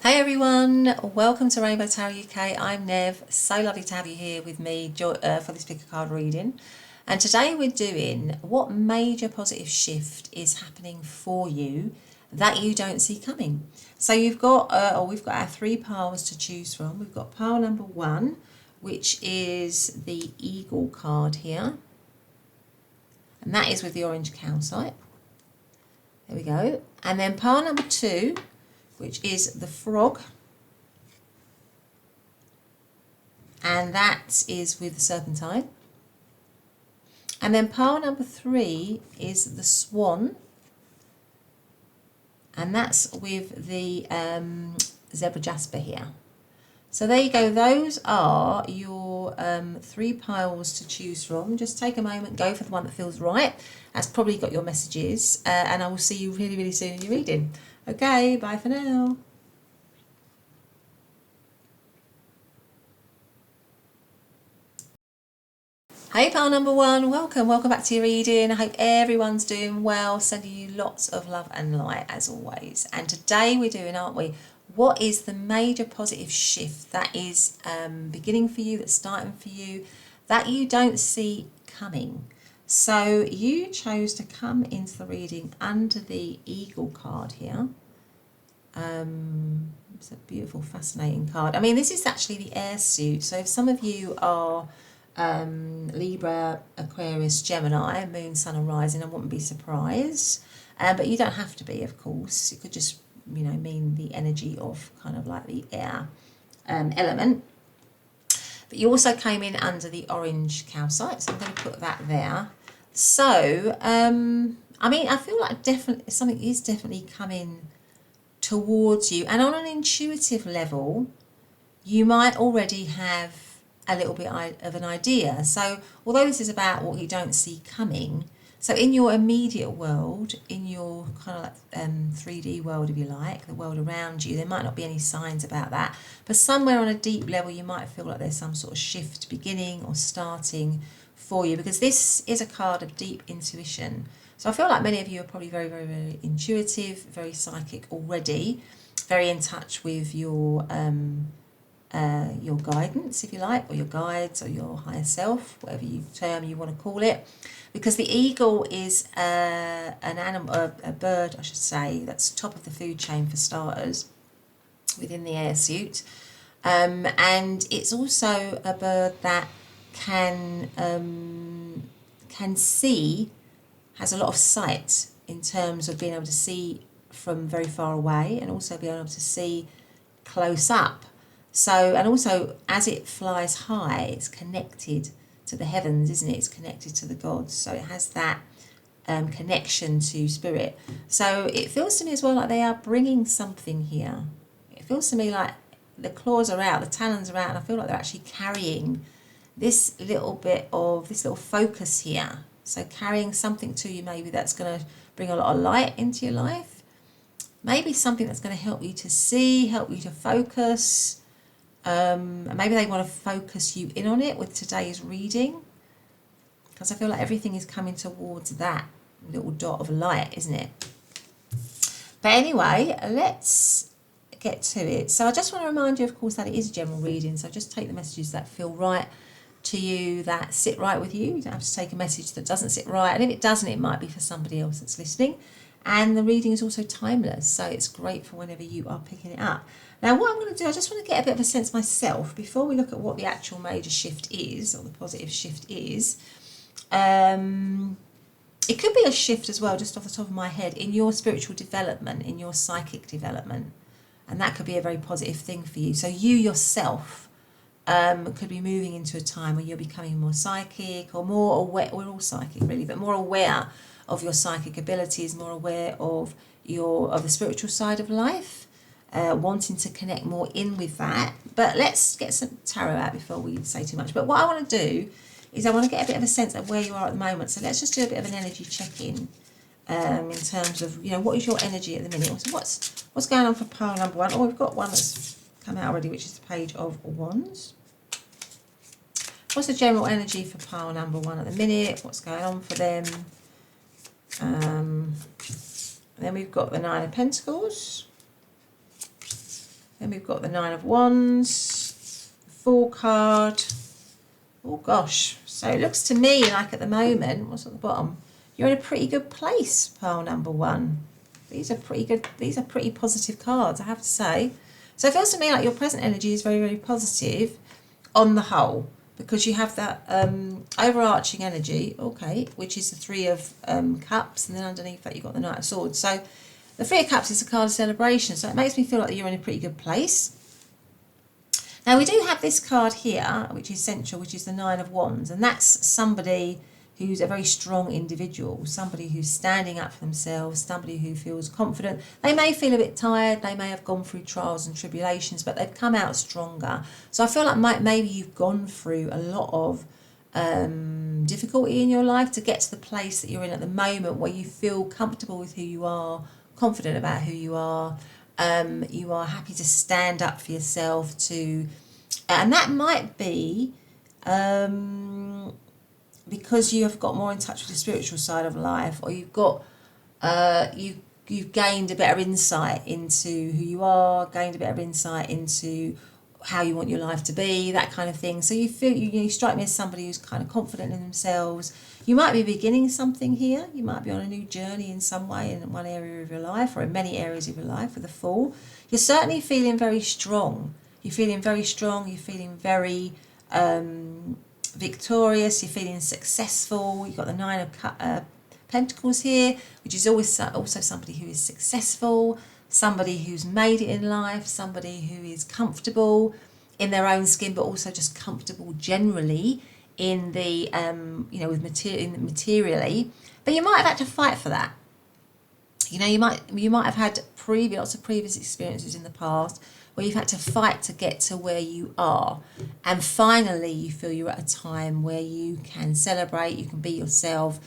Hey everyone, welcome to Rainbow Tarot UK. I'm Nev. So lovely to have you here with me for this pick a card reading. And today we're doing what major positive shift is happening for you that you don't see coming. So we've got our three piles to choose from. We've got pile number 1, which is the Eagle card here, and that is with the orange calcite. There we go. And then pile number 2, which is the Frog, and that is with the Serpentine. And then pile number 3 is the Swan, and that's with the zebra Jasper here. So there you go, those are your 3 piles to choose from. Just take a moment, go for the one that feels right. That's probably got your messages, and I will see you really, really soon in your reading. Okay, bye for now. Hey pile number 1, welcome back to your reading. I hope everyone's doing well, sending you lots of love and light as always. And today we're doing, aren't we, what is the major positive shift that is beginning for you, that's starting for you, that you don't see coming. So you chose to come into the reading under the Eagle card here. It's a beautiful, fascinating card. I mean, this is actually the air suit. So if some of you are Libra, Aquarius, Gemini, Moon, Sun and Rising, I wouldn't be surprised. But you don't have to be, of course. It could just, mean the energy of kind of like the air element. But you also came in under the orange calcite, so I'm going to put that there. So, I feel like definitely something is definitely coming towards you, and on an intuitive level you might already have a little bit of an idea. So although this is about what you don't see coming, so in your immediate world, in your kind of like 3D world if you like, the world around you, there might not be any signs about that, but somewhere on a deep level you might feel like there's some sort of shift beginning or starting for you, because this is a card of deep intuition. So I feel like many of you are probably very, very, very intuitive, very psychic already, very in touch with your guidance, if you like, or your guides, or your higher self, whatever term you want to call it. Because the eagle is an animal, a bird, I should say, that's top of the food chain for starters, within the air suit, and it's also a bird that can see. Has a lot of sight in terms of being able to see from very far away, and also being able to see close up. So, and also as it flies high, it's connected to the heavens, isn't it? It's connected to the gods. So it has that connection to spirit. So it feels to me as well like they are bringing something here. It feels to me like the claws are out, the talons are out, and I feel like they're actually carrying this little focus here. So carrying something to you maybe that's going to bring a lot of light into your life. Maybe something that's going to help you to see, help you to focus. And maybe they want to focus you in on it with today's reading. Because I feel like everything is coming towards that little dot of light, isn't it? But anyway, let's get to it. So I just want to remind you, of course, that it is a general reading. So just take the messages that feel right to you, that sit right with you. You don't have to take a message that doesn't sit right, and if it doesn't, it might be for somebody else that's listening. And the reading is also timeless, so it's great for whenever you are picking it up. Now what I'm going to do, I just want to get a bit of a sense myself before we look at what the actual major shift is, or the positive shift is. It could be a shift as well, just off the top of my head, in your spiritual development, in your psychic development, and that could be a very positive thing for you. So you yourself could be moving into a time where you're becoming more psychic, or more aware. We're all psychic really, but more aware of your psychic abilities, more aware of the spiritual side of life, wanting to connect more in with that. But let's get some tarot out before we say too much. But what I want to do is I want to get a bit of a sense of where you are at the moment. So let's just do a bit of an energy check-in in terms of, what is your energy at the minute? So what's going on for pile number 1? Oh, we've got one that's come out already, which is the Page of Wands. What's the general energy for pile number 1 at the minute? What's going on for them? Then we've got the Nine of Pentacles. Then we've got the Nine of Wands, the Fool card. Oh gosh, so it looks to me like at the moment, what's at the bottom? You're in a pretty good place, pile number one. These are pretty good, these are pretty positive cards, I have to say. So it feels to me like your present energy is very, very positive on the whole, because you have that overarching energy, okay, which is the Three of Cups, and then underneath that you've got the Knight of Swords. So the Three of Cups is a card of celebration, so it makes me feel like you're in a pretty good place. Now we do have this card here, which is central, which is the Nine of Wands, and that's somebody who's a very strong individual, somebody who's standing up for themselves, somebody who feels confident. They may feel a bit tired, they may have gone through trials and tribulations, but they've come out stronger. So I feel like maybe you've gone through a lot of difficulty in your life to get to the place that you're in at the moment, where you feel comfortable with who you are, confident about who you are happy to stand up for yourself, and that might be because you have got more in touch with the spiritual side of life, or you've got you've gained a better insight into who you are, gained a better insight into how you want your life to be, that kind of thing. So you feel you strike me as somebody who's kind of confident in themselves. You might be beginning something here. You might be on a new journey in some way in one area of your life, or in many areas of your life with a Fool. You're certainly feeling very strong. You're feeling very strong. You're feeling very victorious. You're feeling successful. You've got the Nine of Pentacles here, which is always also somebody who is successful, somebody who's made it in life, somebody who is comfortable in their own skin, but also just comfortable generally in the with materially. But you might have had to fight for that. You might have had lots of previous experiences in the past where you've had to fight to get to where you are, and finally you feel you're at a time where you can celebrate, you can be yourself,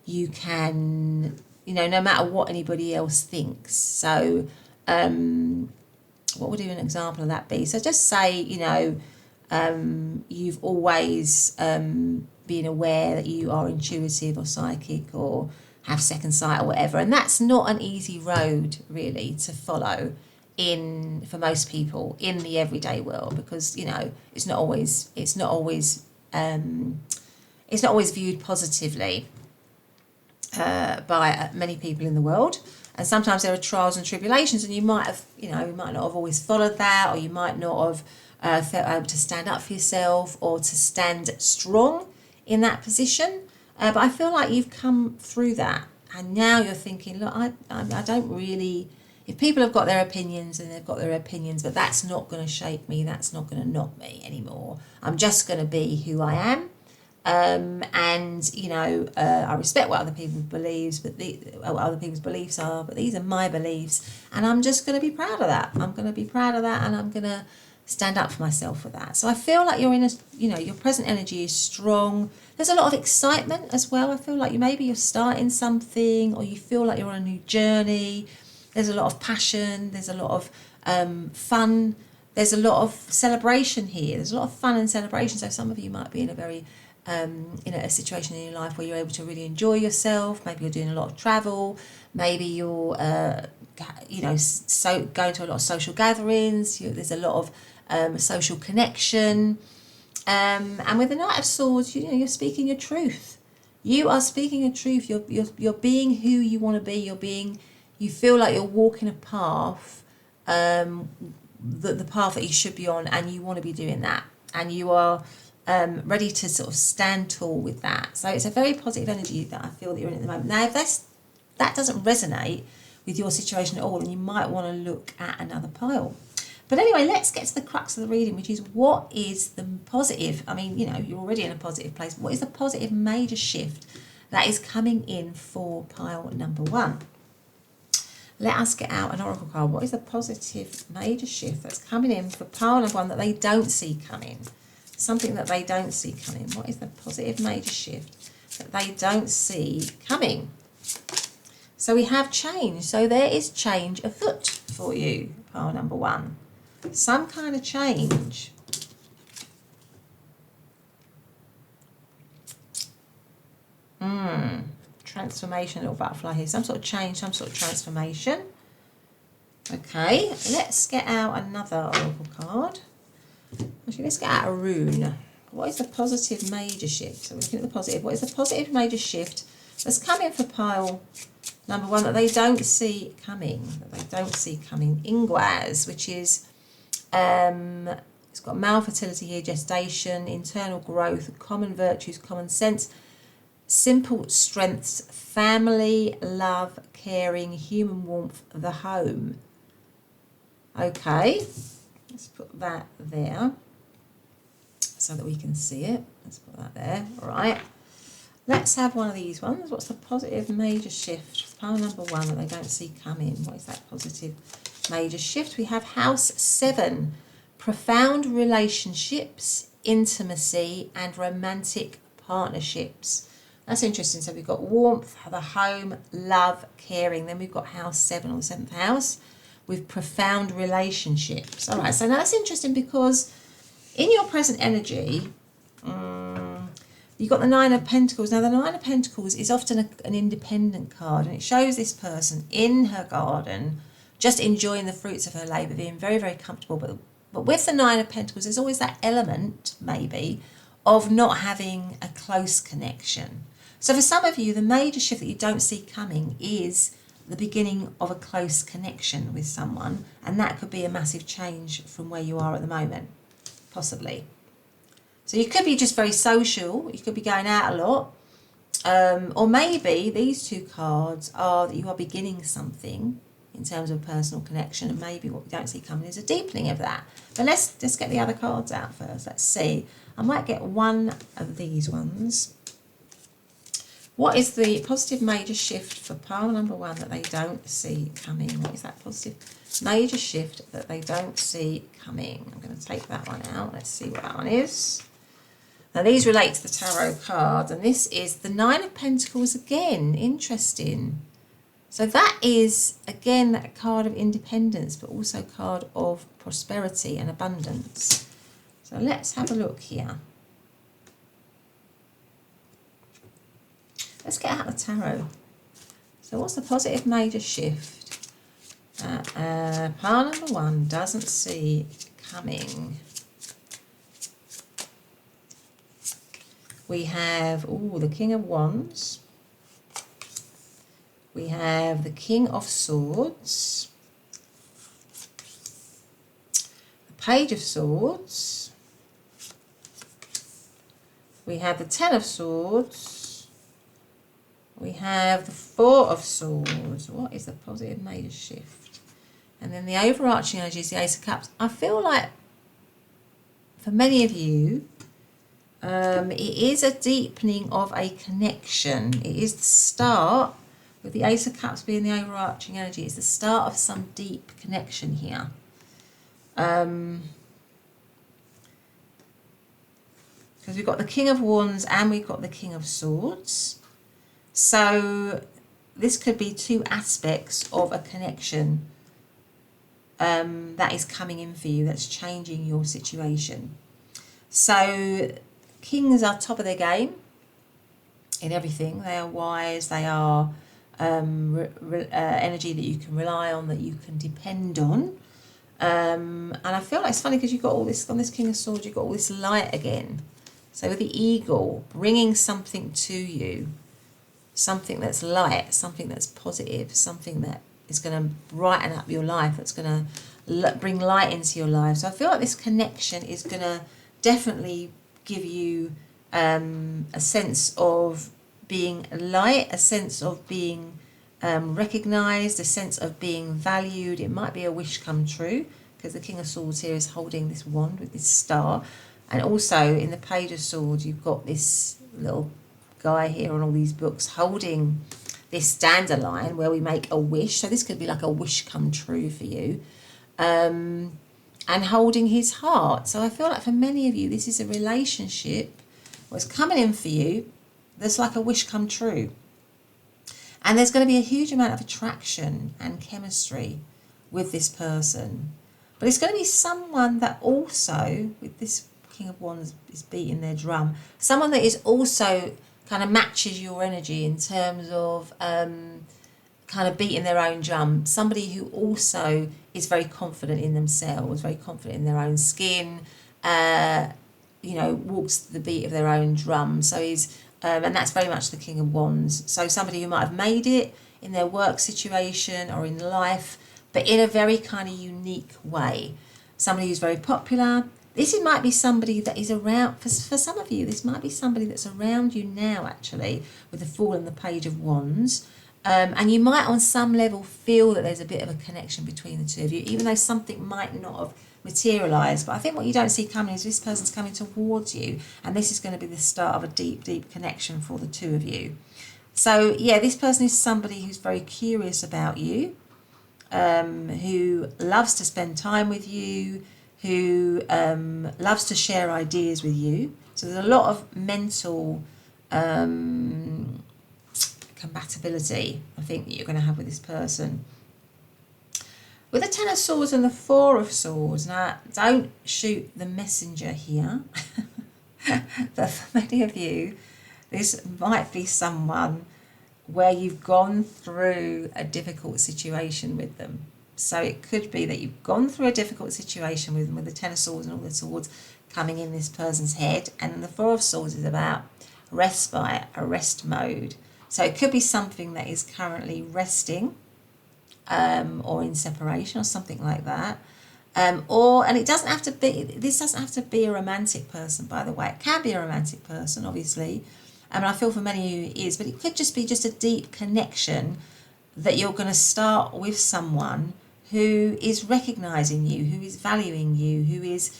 you can, no matter what anybody else thinks. So what would an example of that be? So just say, you've always been aware that you are intuitive or psychic or have second sight or whatever, and that's not an easy road really to follow for most people in the everyday world, because it's not always viewed positively by many people in the world. And sometimes there are trials and tribulations, and you might not have always followed that, or you might not have felt able to stand up for yourself or to stand strong in that position. But I feel like you've come through that, and now you're thinking, look, I don't really. If people have got their opinions, and they've got their opinions, but that's not going to shape me, that's not going to knock me anymore. I'm just going to be who I am. I respect what other people's beliefs, what other people's beliefs are, but these are my beliefs, and I'm just going to be proud of that. I'm going to be proud of that, and I'm going to stand up for myself for that. So I feel like you're in your present energy is strong. There's a lot of excitement as well. I feel like you're starting something, or you feel like you're on a new journey. There's a lot of passion. There's a lot of fun. There's a lot of celebration here. There's a lot of fun and celebration. So some of you might be in a very a situation in your life where you're able to really enjoy yourself. Maybe you're doing a lot of travel. Maybe you're, going to a lot of social gatherings. There's a lot of social connection. And with the Knight of Swords, you're speaking your truth. You are speaking your truth. You're being who you want to be. You feel like you're walking a path, the path that you should be on, and you want to be doing that. And you are ready to sort of stand tall with that. So it's a very positive energy that I feel that you're in at the moment. Now, if that doesn't resonate with your situation at all, then you might want to look at another pile. But anyway, let's get to the crux of the reading, which is what is the positive? I mean, you're already in a positive place. What is the positive major shift that is coming in for pile number one? Let us get out an oracle card. What is the positive major shift that's coming in for pile number one that they don't see coming? Something that they don't see coming. What is the positive major shift that they don't see coming? So we have change. So there is change afoot for you, pile number one. Some kind of change. Transformation, little butterfly here. Some sort of change, some sort of transformation. Okay, let's get out another oracle card. Actually, let's get out a rune. What is the positive major shift? So we're looking at the positive. What is the positive major shift that's coming for pile number one that they don't see coming? Ingwaz, which is, it's got male fertility here, gestation, internal growth, common virtues, common sense, simple strengths, family, love, caring, human warmth, the home. Okay, let's put that there so that we can see it. Let's put that there. All right. Let's have one of these ones. What's the positive major shift? Pile number one that they don't see coming. What is that positive major shift? We have house 7. Profound relationships, intimacy, and romantic partnerships. That's interesting. So we've got warmth, the home, love, caring. Then we've got house 7 on the 7th house with profound relationships. All right. So now that's interesting because in your present energy, you've got the 9 of Pentacles. Now, the 9 of Pentacles is often an independent card, and it shows this person in her garden, just enjoying the fruits of her labour, being very, very comfortable. But with the 9 of Pentacles, there's always that element, maybe, of not having a close connection. So for some of you, the major shift that you don't see coming is the beginning of a close connection with someone, and that could be a massive change from where you are at the moment, possibly. So you could be just very social, you could be going out a lot, or maybe these two cards are that you are beginning something in terms of personal connection, and maybe what we don't see coming is a deepening of that. But let's just get the other cards out first. Let's see. I might get one of these ones. What is the positive major shift for pile number one that they don't see coming? What is that positive major shift that they don't see coming? I'm going to take that one out. Let's see what that one is. Now, these relate to the tarot card, and this is the 9 of Pentacles again. Interesting. So that is, again, that card of independence, but also a card of prosperity and abundance. So let's have a look here. Let's get out the tarot. So what's the positive major shift that pile number one doesn't see coming? We have, the King of Wands. We have the King of Swords. The Page of Swords. We have the 10 of Swords. We have the 4 of Swords. What is the positive major shift? And then the overarching energy is the Ace of Cups. I feel like for many of you, it is a deepening of a connection. It is the start, with the Ace of Cups being the overarching energy, it's the start of some deep connection here. Because we've got the King of Wands and we've got the King of Swords. So this could be two aspects of a connection that is coming in for you, that's changing your situation. So Kings are top of their game in everything. They are wise, they are energy that you can rely on, that you can depend on. And I feel like it's funny because you've got all this, on this King of Swords, you've got all this light again. So with the eagle, bringing something to you, something that's light, something that's positive, something that is going to brighten up your life, that's going to bring light into your life. So I feel like this connection is going to definitely give you a sense of being light, a sense of being recognised, a sense of being valued. It might be a wish come true, because the King of Swords here is holding this wand with this star. And also in the Page of Swords, you've got this little guy here on all these books holding this dandelion where we make a wish. So this could be like a wish come true for you. And holding his heart. So I feel like for many of you, this is a relationship, what's coming in for you, there's like a wish come true. And there's going to be a huge amount of attraction and chemistry with this person. But it's going to be someone that also, with this King of Wands is beating their drum, someone that is also kind of matches your energy in terms of kind of beating their own drum, somebody who also is very confident in themselves, very confident in their own skin, walks to the beat of their own drum. So and that's very much the King of Wands. So somebody who might have made it in their work situation or in life, but in a very kind of unique way. Somebody who's very popular. Might be somebody that is around, for some of you, this might be somebody that's around you now, actually, with the Fool and the Page of Wands. And you might, on some level, feel that there's a bit of a connection between the two of you, even though something might not have materialised. But I think what you don't see coming is this person's coming towards you, and this is going to be the start of a deep, deep connection for the two of you. So, yeah, this person is somebody who's very curious about you, who loves to spend time with you, who loves to share ideas with you. So there's a lot of mental compatibility, I think, that you're going to have with this person. With the Ten of Swords and the Four of Swords, now don't shoot the messenger here, but for many of you, this might be someone where you've gone through a difficult situation with them. So it could be that you've gone through a difficult situation with them, with the Ten of Swords and all the swords coming in this person's head, and the Four of Swords is about respite, a rest mode. So it could be something that is currently resting, or in separation or something like that. And it doesn't have to be, this doesn't have to be a romantic person, by the way. It can be a romantic person, obviously. I feel for many of you it is, but it could just be just a deep connection that you're going to start with someone who is recognising you, who is valuing you, who is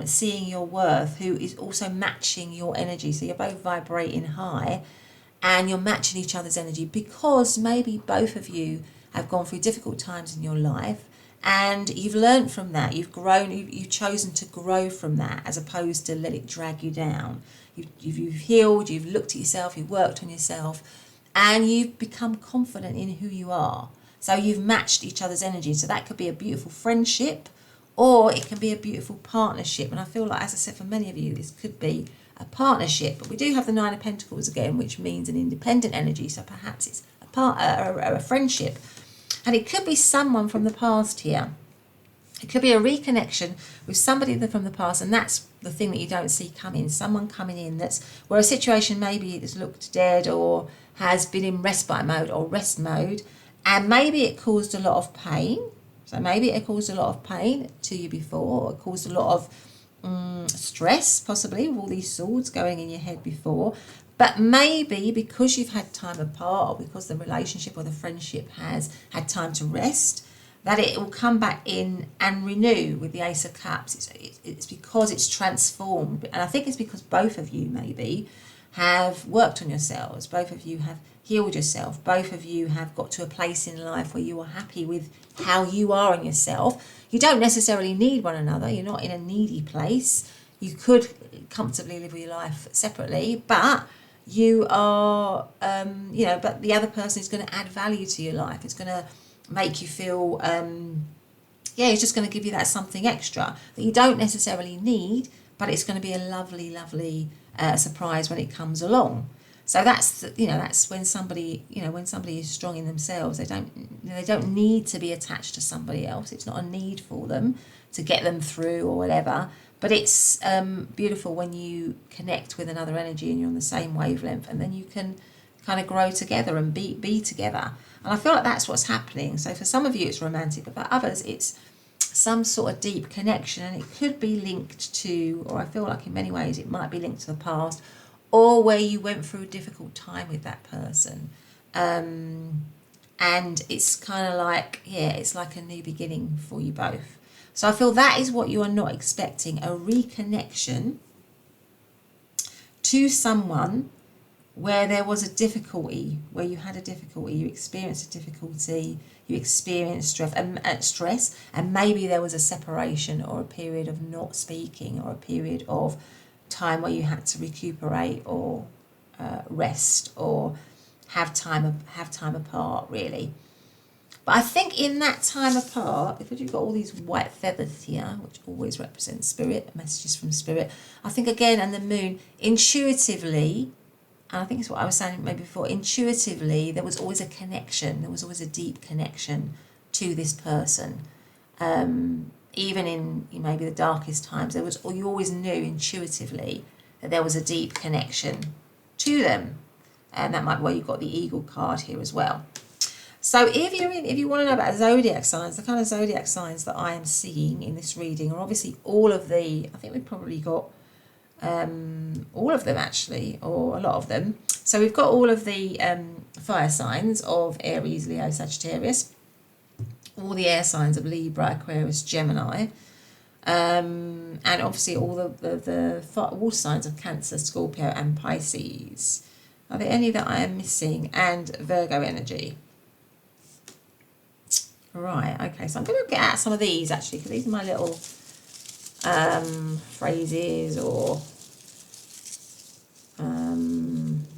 seeing your worth, who is also matching your energy. So you're both vibrating high and you're matching each other's energy, because maybe both of you have gone through difficult times in your life and you've learned from that. You've grown, you've chosen to grow from that as opposed to let it drag you down. You've healed, you've looked at yourself, you've worked on yourself, and you've become confident in who you are. So you've matched each other's energy. So that could be a beautiful friendship, or it can be a beautiful partnership. And I feel like, as I said, for many of you, this could be a partnership. But we do have the Nine of Pentacles again, which means an independent energy. So perhaps it's a friendship. And it could be someone from the past here. It could be a reconnection with somebody from the past, and that's the thing that you don't see coming. Someone coming in that's where a situation maybe has looked dead or has been in respite mode or rest mode, and maybe it caused a lot of pain. So maybe it caused a lot of pain to you before, or it caused a lot of stress, possibly, with all these swords going in your head before. But maybe because you've had time apart, or because the relationship or the friendship has had time to rest, that it will come back in and renew with the Ace of Cups. It's because it's transformed. And I think it's because both of you maybe have worked on yourselves. Both of you have healed yourself. Both of you have got to a place in life where you are happy with how you are in yourself. You don't necessarily need one another. You're not in a needy place. You could comfortably live your life separately, but you are, but the other person is going to add value to your life. It's going to make you feel, it's just going to give you that something extra that you don't necessarily need, but it's going to be a lovely, lovely surprise when it comes along. So that's when somebody is strong in themselves. They don't need to be attached to somebody else. It's not a need for them to get them through or whatever. But it's beautiful when you connect with another energy and you're on the same wavelength, and then you can kind of grow together and be together. And I feel like that's what's happening. So for some of you it's romantic, but for others it's some sort of deep connection, and it could be linked to, or I feel like in many ways it might be linked to the past, or where you went through a difficult time with that person. And it's kind of like, it's like a new beginning for you both. So I feel that is what you are not expecting, a reconnection to someone where there was a difficulty, where you had a difficulty, you experienced a difficulty, you experienced stress, and maybe there was a separation or a period of not speaking, or a period of time where you had to recuperate or rest or have time apart, really. But I think in that time apart, because you've got all these white feathers here, which always represent spirit, messages from spirit, I think again, and the moon, intuitively, and I think it's what I was saying maybe before, intuitively, there was always a connection. There was always a deep connection to this person. Even in maybe the darkest times, you always knew intuitively that there was a deep connection to them. And that might be why you've got the eagle card here as well. So if you want to know about zodiac signs, the kind of zodiac signs that I am seeing in this reading are obviously all of the, I think we've probably got all of them actually, or a lot of them. So we've got all of the fire signs of Aries, Leo, Sagittarius, all the air signs of Libra, Aquarius, Gemini, and obviously all the water signs of Cancer, Scorpio and Pisces. Are there any that I am missing? And Virgo energy. Right, okay, so I'm going to get out some of these actually, because these are my little phrases or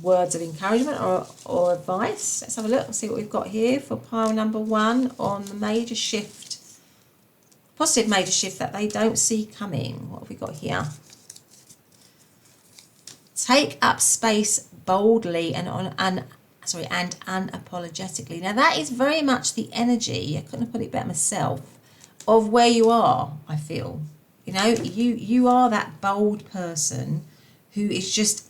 words of encouragement or advice. Let's have a look and see what we've got here for pile number 1 on the major shift, positive major shift that they don't see coming. What have we got here? Take up space boldly and unapologetically. Now that is very much the energy, I couldn't have put it better myself, of where you are, I feel. You know, you are that bold person who is just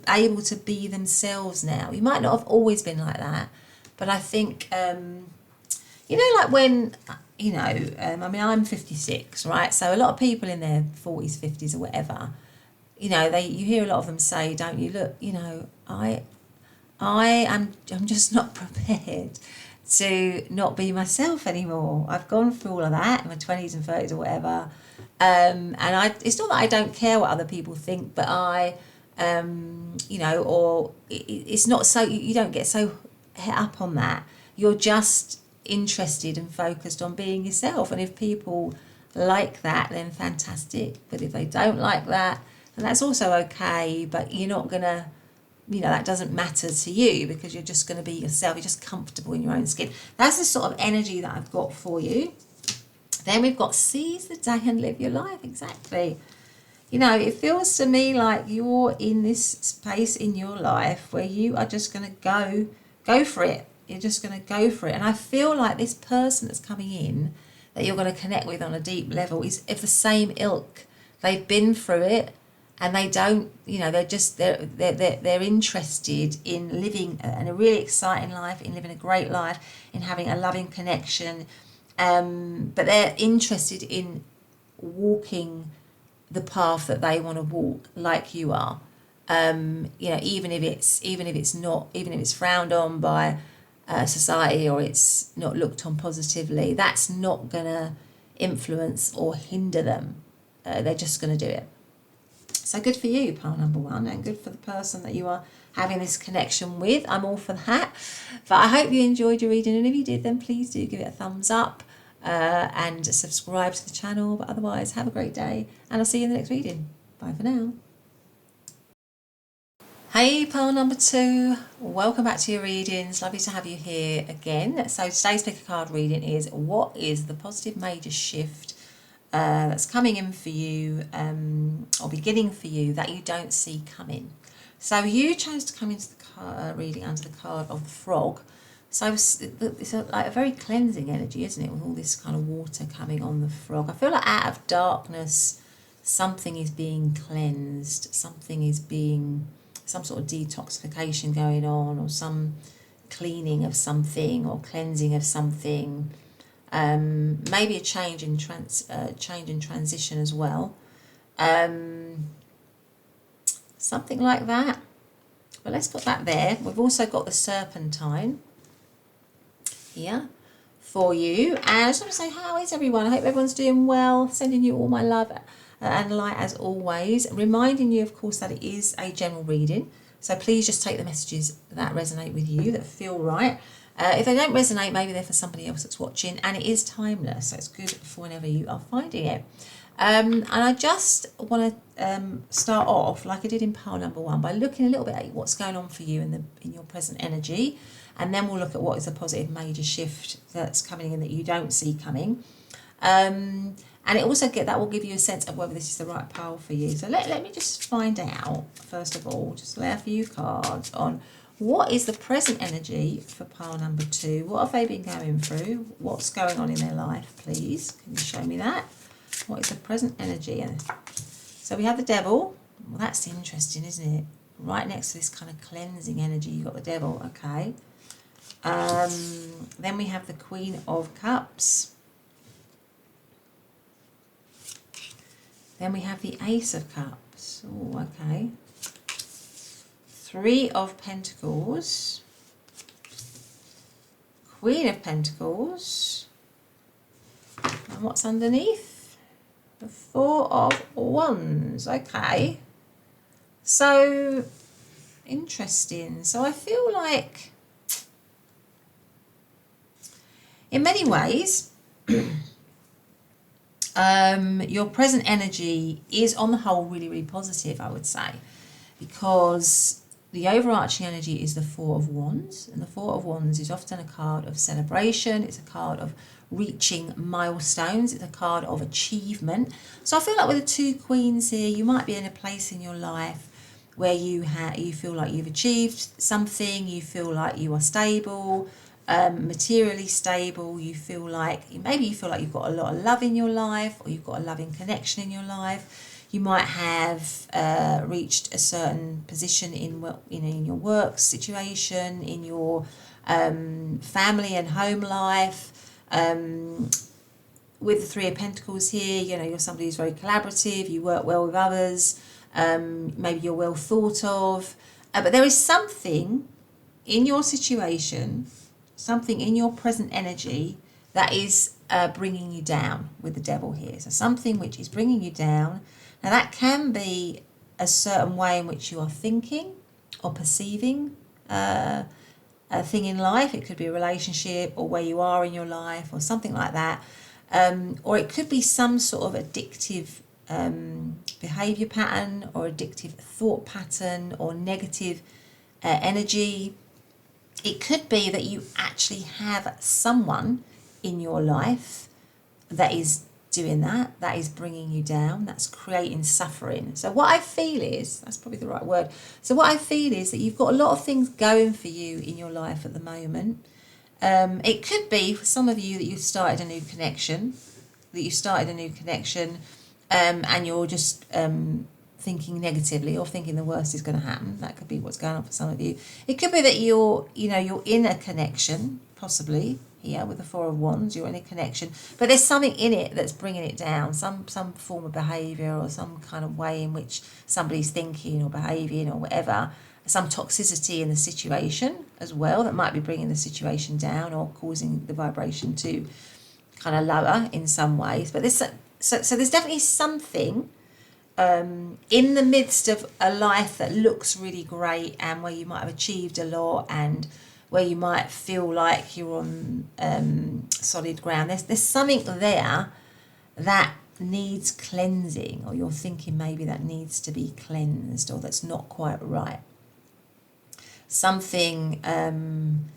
able to be themselves now. You might not have always been like that, but I think, you know, like when, you know, I mean, I'm 56, right? So a lot of people in their 40s, 50s or whatever, you know, you hear a lot of them say, don't you, look, you know, I'm just not prepared to not be myself anymore. I've gone through all of that in my 20s and 30s or whatever. And it's not that I don't care what other people think, but you know, or it's not so, you don't get so hit up on that. You're just interested and focused on being yourself. And if people like that, then fantastic. But if they don't like that, then that's also okay. But you're not going to, you know, that doesn't matter to you because you're just going to be yourself. You're just comfortable in your own skin. That's the sort of energy that I've got for you. Then we've got seize the day and live your life. Exactly. You know, it feels to me like you're in this space in your life where you are just going to go for it. You're just going to go for it. And I feel like this person that's coming in that you're going to connect with on a deep level is of the same ilk. They've been through it. And they don't, you know, they're interested in living a really exciting life, in living a great life, in having a loving connection. But they're interested in walking the path that they want to walk, like you are. You know, even if it's frowned on by society or it's not looked on positively, that's not gonna influence or hinder them. They're just gonna do it. So good for you, pile number 1, and good for the person that you are having this connection with. I'm all for that. But I hope you enjoyed your reading, and if you did, then please do give it a thumbs up and subscribe to the channel. But otherwise, have a great day, and I'll see you in the next reading. Bye for now. Hey, pile number 2. Welcome back to your readings. Lovely to have you here again. So today's pick a card reading is what is the positive major shift that's coming in for you or beginning for you that you don't see coming. So you chose to come into the reading under the card of the frog. So it's like a very cleansing energy, isn't it, with all this kind of water coming on the frog. I feel like out of darkness something is being cleansed, something is being, some sort of detoxification going on, or some cleaning of something or cleansing of something. Maybe a change in transition as well, something like that. But let's put that there. We've also got the Serpentine here for you, and I just want to say, how is everyone? I hope everyone's doing well. Sending you all my love and light as always, reminding you of course that it is a general reading, so please just take the messages that resonate with you, that feel right. If they don't resonate, maybe they're for somebody else that's watching, and it is timeless, so it's good for whenever you are finding it. And I just want to start off, like I did in pile number 1, by looking a little bit at what's going on for you in your present energy, and then we'll look at what is a positive major shift that's coming in that you don't see coming. And And it also that will give you a sense of whether this is the right pile for you. So let me just find out, first of all, just lay a few cards on what is the present energy for pile number 2. What have they been going through? What's going on in their life, please? Can you show me that? What is the present energy? So we have the devil. Well, that's interesting, isn't it? Right next to this kind of cleansing energy, you've got the devil, okay. Then we have the Queen of Cups. Then we have the Ace of Cups. Oh, okay. 3 of Pentacles. Queen of Pentacles. And what's underneath? The 4 of Wands. Okay. So, interesting. So I feel like, in many ways, your present energy is on the whole really, really positive, I would say, because the overarching energy is the 4 of Wands, and the 4 of Wands is often a card of celebration. It's a card of reaching milestones. It's a card of achievement. So I feel like with the 2 queens here, you might be in a place in your life where you feel like you've achieved something. You feel like you are stable, materially stable. You feel like maybe you've got a lot of love in your life, or you've got a loving connection in your life. You might have reached a certain position in your work situation, in your family and home life. With the 3 of Pentacles here, you're somebody who's very collaborative. You work well with others. Maybe you're well thought of. But there is something in your situation, something in your present energy that is bringing you down with the devil here. So something which is bringing you down. Now that can be a certain way in which you are thinking or perceiving a thing in life. It could be a relationship, or where you are in your life, or something like that. Or it could be some sort of addictive behaviour pattern, or addictive thought pattern, or negative energy. It could be that you actually have someone in your life that is doing that is bringing you down, that's creating suffering. So what I feel is, that's probably the right word, so what I feel is that you've got a lot of things going for you in your life at the moment. It could be for some of you that you've started a new connection, and you're just thinking negatively, or thinking the worst is going to happen. That could be what's going on for some of you. It could be that you're in a connection, possibly here with the 4 of Wands. You're in a connection, but there's something in it that's bringing it down, some form of behaviour, or some kind of way in which somebody's thinking or behaving, or whatever. Some toxicity in the situation as well that might be bringing the situation down, or causing the vibration to kind of lower in some ways. But there's definitely something in the midst of a life that looks really great, and where you might have achieved a lot, and where you might feel like you're on solid ground. There's something there that needs cleansing, or you're thinking maybe that needs to be cleansed, or that's not quite right. Something,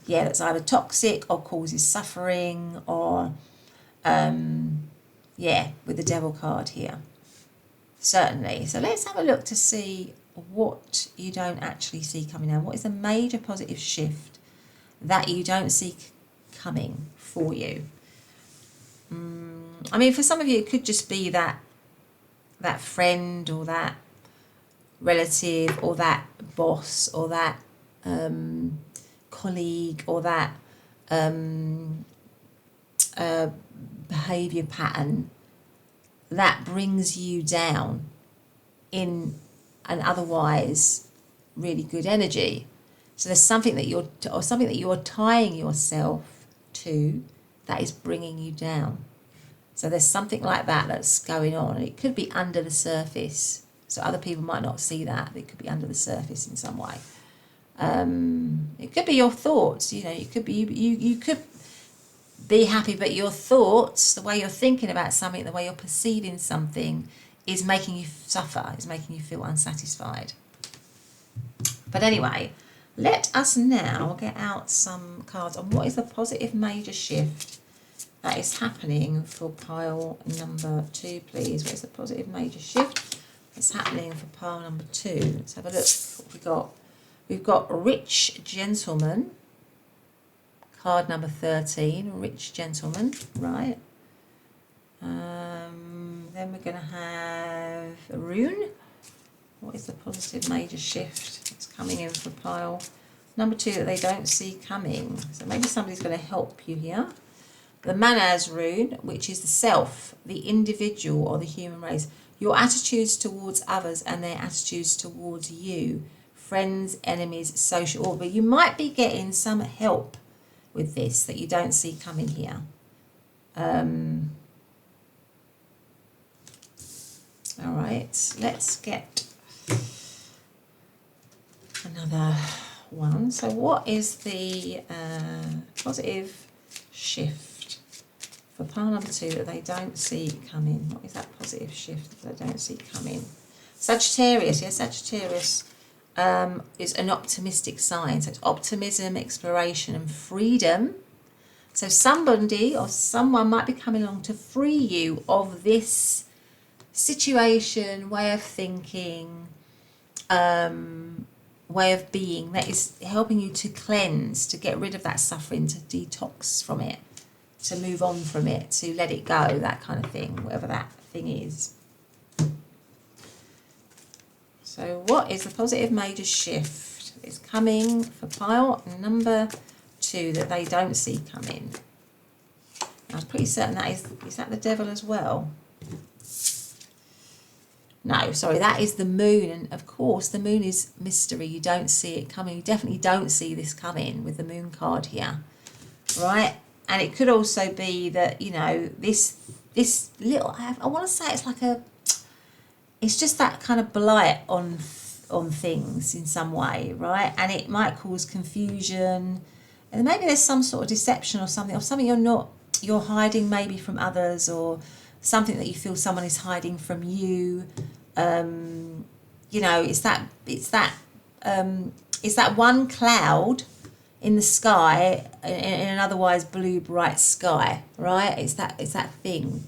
that's either toxic or causes suffering, or, with the devil card here. Certainly. So let's have a look to see what you don't actually see coming down. What is the major positive shift that you don't see coming for you? I mean, for some of you, it could just be that friend, or that relative, or that boss, or that colleague, or that behaviour pattern that brings you down in an otherwise really good energy. So there's something that you're tying yourself to that is bringing you down. So there's something like that that's going on, and it could be under the surface. So other people might not see that. It could be under the surface in some way. It could be your thoughts. It could be you could be happy, but your thoughts, the way you're thinking about something, the way you're perceiving something, is making you suffer, is making you feel unsatisfied. But anyway, let us now get out some cards on what is the positive major shift that is happening for pile number 2, please? Where's the positive major shift that's happening for pile number 2? Let's have a look what we got. We've got Rich Gentleman, card number 13, Rich Gentleman, right. Then we're going to have a rune. What is the positive major shift that's coming in for pile number 2 that they don't see coming? So maybe somebody's going to help you here. The Manaz rune, which is the self, the individual or the human race. Your attitudes towards others and their attitudes towards you. Friends, enemies, social order. You might be getting some help with this that you don't see coming here. All right, let's get another one. So what is the positive shift for pile number 2 that they don't see coming? What is that positive shift that they don't see coming? Sagittarius, yes, Sagittarius is an optimistic sign. So it's optimism, exploration and freedom. So somebody or someone might be coming along to free you of this situation, way of thinking, way of being that is helping you to cleanse, to get rid of that suffering, to detox from it, to move on from it, to let it go, that kind of thing, whatever that thing is. So what is the positive major shift that's coming for pile number 2 that they don't see coming? I was pretty certain that is that the devil as well? No, sorry, that is the moon. And of course, the moon is mystery. You don't see it coming. You definitely don't see this coming with the moon card here, right? And it could also be that, you know, this little, I want to say it's just that kind of blight on things in some way, right? And it might cause confusion. And maybe there's some sort of deception or something you're hiding maybe from others, or something that you feel someone is hiding from you. You know, it's that one cloud in the sky in an otherwise blue bright sky, right? It's that thing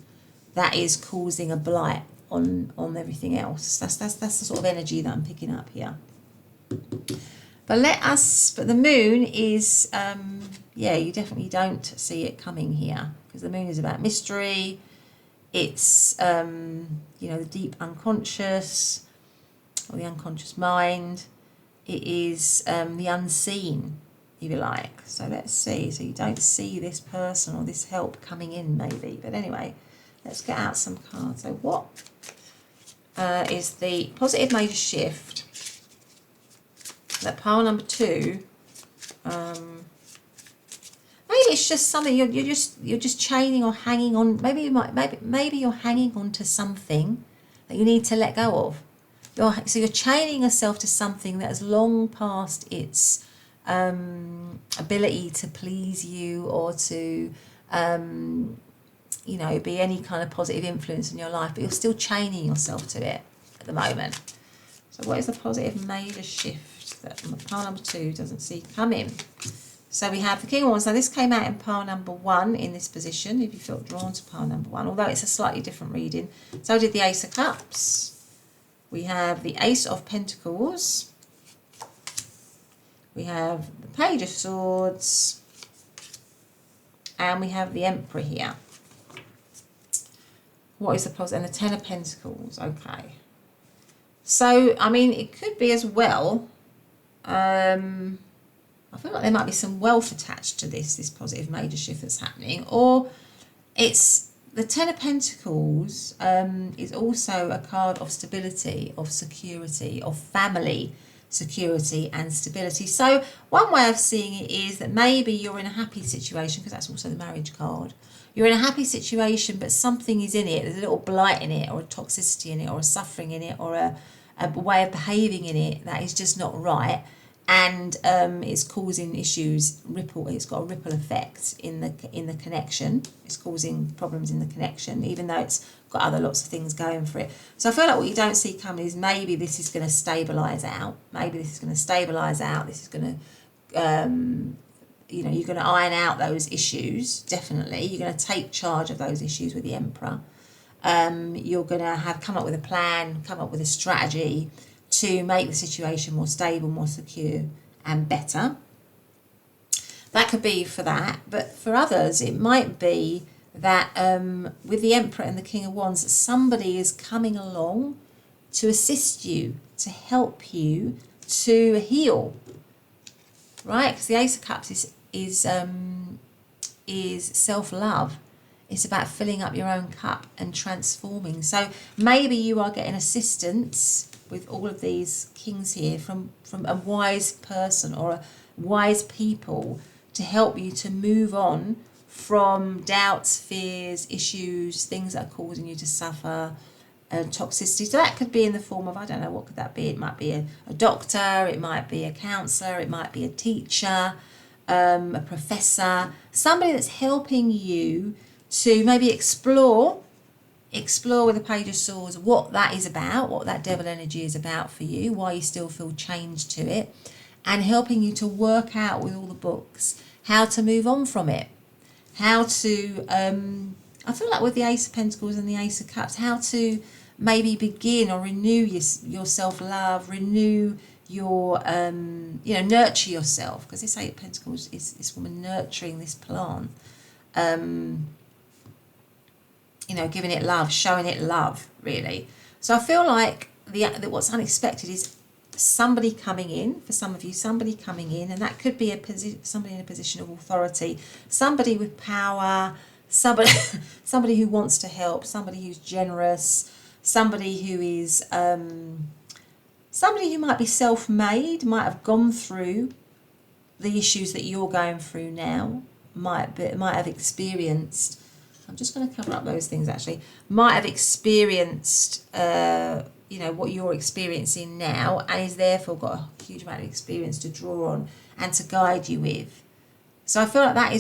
that is causing a blight on everything else. That's the sort of energy that I'm picking up here. But the moon is you definitely don't see it coming here, because the moon is about mystery. It's, the deep unconscious, or the unconscious mind. It is the unseen, if you like. So let's see. So you don't see this person or this help coming in, maybe. But anyway, let's get out some cards. So what is the positive major shift that pile number 2... maybe it's just something you're just chaining or hanging on. Maybe you're hanging on to something that you need to let go of. So you're chaining yourself to something that has long past its ability to please you, or to be any kind of positive influence in your life, but you're still chaining yourself to it at the moment. So what is the positive major shift that pile number 2 doesn't see coming? So we have the King of Wands. Now this came out in pile number 1 in this position, if you felt drawn to pile number 1, although it's a slightly different reading. So did the Ace of Cups. We have the Ace of Pentacles. We have the Page of Swords. And we have the Emperor here. What is the positive? And the Ten of Pentacles. Okay. So, I mean, it could be as well... I feel like there might be some wealth attached to this positive major shift that's happening. Or it's the Ten of Pentacles is also a card of stability, of security, of family security and stability. So one way of seeing it is that maybe you're in a happy situation, because that's also the marriage card. You're in a happy situation, but something is in it. There's a little blight in it, or a toxicity in it, or a suffering in it, or a way of behaving in it that is just not right. And it's causing issues. It's got a ripple effect in the connection. It's causing problems in the connection, even though it's got lots of things going for it. So I feel like what you don't see coming is maybe this is going to stabilise out. Maybe this is going to stabilise out. This is going to you know, you're going to iron out those issues, definitely. You're going to take charge of those issues with the Emperor. You're going to have come up with a plan, come up with a strategy to make the situation more stable, more secure and better. That could be for that. But for others, it might be that with the Emperor and the King of Wands, somebody is coming along to assist you, to help you to heal, right? Because the Ace of Cups is self-love. It's about filling up your own cup and transforming. So maybe you are getting assistance with all of these kings here from a wise person or a wise people to help you to move on from doubts, fears, issues, things that are causing you to suffer, toxicity. So that could be in the form of, I don't know, what could that be? It might be a doctor, it might be a counsellor, it might be a teacher, a professor, somebody that's helping you to maybe explore with the Page of Swords what that is about, what that devil energy is about for you, why you still feel changed to it, and helping you to work out with all the books how to move on from it, how to, I feel like with the Ace of Pentacles and the Ace of Cups, how to maybe begin or renew your self-love, renew your, nurture yourself, because this Eight of Pentacles is this woman nurturing this plant, giving it love, showing it love, really. So I feel like that what's unexpected is somebody coming in, for some of you, somebody coming in, and that could be somebody in a position of authority, somebody with power, somebody who wants to help, somebody who's generous, somebody who is somebody who might be self-made, might have gone through the issues that you're going through now, might have experienced. I'm just going to cover up those things actually. Might have experienced, what you're experiencing now, and is therefore got a huge amount of experience to draw on and to guide you with. So I feel like that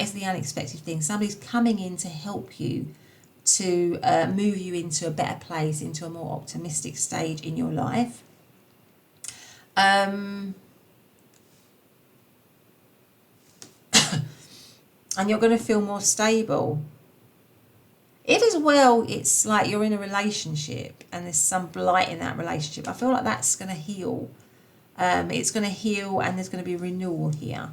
is the unexpected thing. Somebody's coming in to help you, to move you into a better place, into a more optimistic stage in your life. And you're going to feel more stable. If as well it's like you're in a relationship and there's some blight in that relationship, I feel like that's going to heal. It's going to heal, and there's going to be renewal here.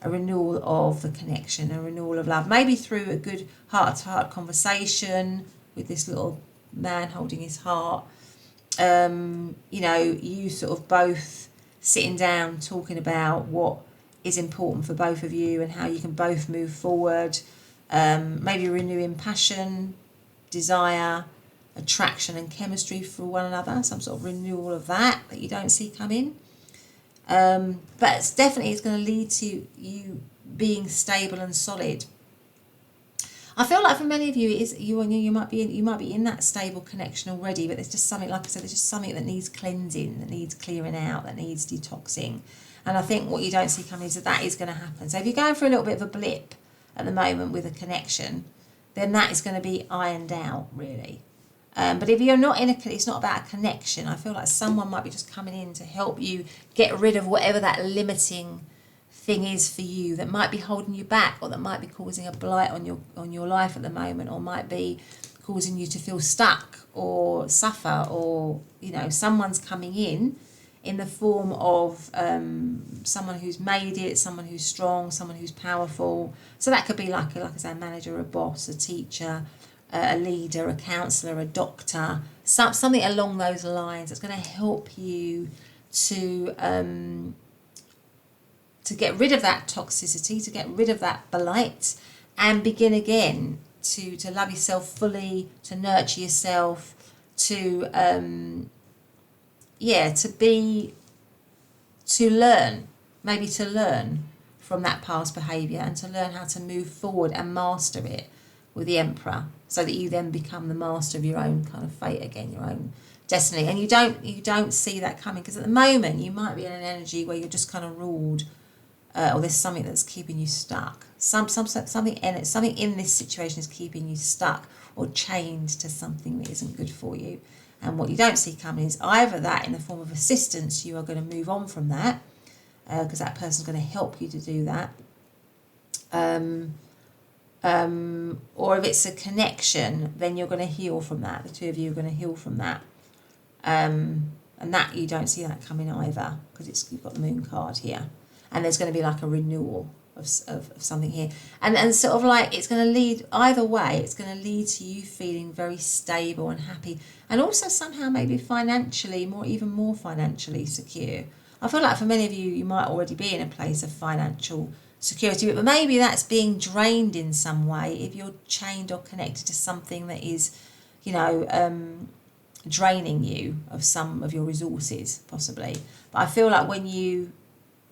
A renewal of the connection, a renewal of love. Maybe through a good heart-to-heart conversation with this little man holding his heart. You sort of both sitting down talking about what is important for both of you and how you can both move forward. Maybe renewing passion, desire, attraction and chemistry for one another, some sort of renewal of that you don't see coming. But it's definitely going to lead to you being stable and solid. I feel like for many of you, it is you might be in that stable connection already, but there's just something, like I said, there's just something that needs cleansing, that needs clearing out, that needs detoxing. And I think what you don't see coming is that is going to happen. So if you're going for a little bit of a blip at the moment with a connection, then that is going to be ironed out, really. But if you're not it's not about a connection. I feel like someone might be just coming in to help you get rid of whatever that limiting thing is for you that might be holding you back, or that might be causing a blight on your life at the moment, or might be causing you to feel stuck or suffer, or someone's coming in the form of someone who's made it, someone who's strong, someone who's powerful. So that could be like I say, a manager, a boss, a teacher, a leader, a counsellor, a doctor, something along those lines that's going to help you to get rid of that toxicity, to get rid of that blight, and begin again to love yourself fully, to nurture yourself, to learn from that past behaviour, and to learn how to move forward and master it with the Emperor, so that you then become the master of your own kind of fate again, your own destiny. And you don't see that coming, because at the moment you might be in an energy where you're just kind of ruled, or there's something that's keeping you stuck. Something in this situation is keeping you stuck or chained to something that isn't good for you. And what you don't see coming is either that in the form of assistance, you are going to move on from that, because that person's going to help you to do that, or if it's a connection, then you're going to heal from that. The two of you are going to heal from that. And that you don't see that coming either, because you've got the moon card here. And there's going to be like a renewal of something here. And sort of like it's going to lead, either way, it's going to lead to you feeling very stable and happy. And also somehow maybe financially, even more financially secure. I feel like for many of you, you might already be in a place of financial security, but maybe that's being drained in some way if you're chained or connected to something that is, draining you of some of your resources, possibly. But I feel like when you